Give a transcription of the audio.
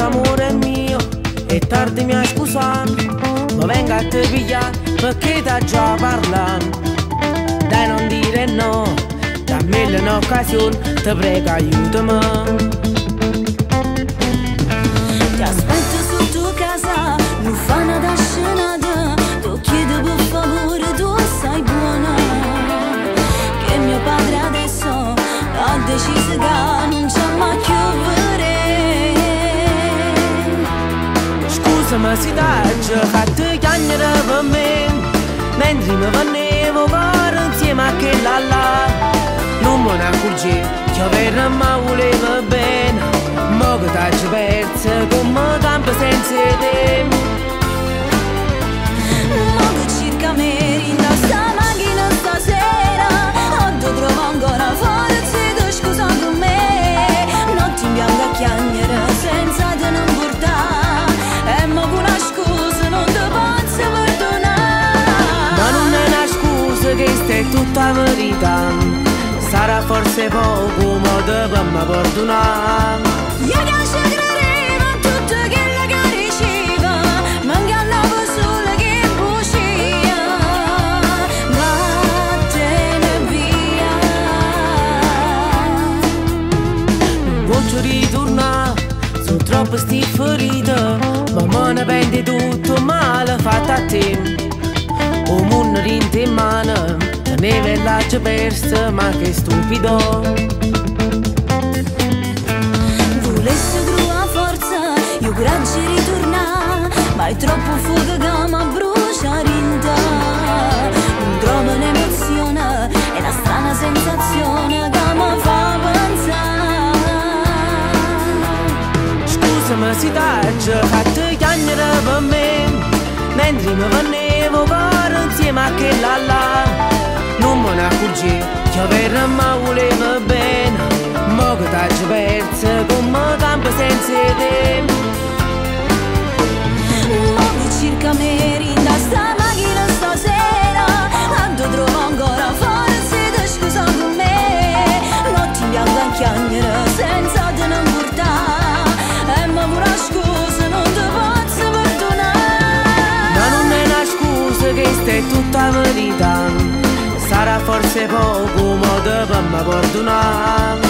amore mio, è tardi mi hai scusato, ma venga a te pigliare perché t'ha già parlato. Dai non dire no, dammi un'occasione, ti prego aiutami. Ti aspetto sotto casa, non fa una scenata, ti chiedo per favore, tu sei buona. Che mio padre adesso ha deciso che non c'è mai più vedere. Scusami se t'ho fatto chiamare per me, mentre mi venevo caro insieme a che là. Non me ne accorgevo che per me voleva bene, ma che t'hai perso come campo senza te. Ma che circa merita sta macchina stasera, oggi trovo ancora forza di scusa con me. Non ti bianca a chiamare senza te non portare, e mo con una scusa non ti posso perdonare. Ma non è una scusa che sta è tutta verità, sarà forse poco modo per me perdonare. Io che ci credevo a tutto quello che diceva, ma ingannavo solo che bugia. Vattene via. Non voglio ritornare, sono troppo ferita, ma me ne pende tutto male fatto a te. O mondo in mano, te ne vellaggia persa, ma che stupido. Volessi a forza, io coraggio ritornare, ma è troppo fuoco che mi brucia rinda. Non trovo un'emozione, è una strana sensazione che mi fa pensare. Scusami se t'ho fatto chiamare per me, mentre mi venevo caro insieme a che là. Non me ne accorgevo che per me voleva bene, ma che t'hai perso come campo senza te. Ma che circa merita sta macchina stasera, quando trovo ancora forza di scusa con me. Non ti bianca a chiamare senza te non portare, e ma pure scusa non ti posso perdonare. Ma non è una scusa che sta è tutta verità, sarà forse poco modo per me perdonare.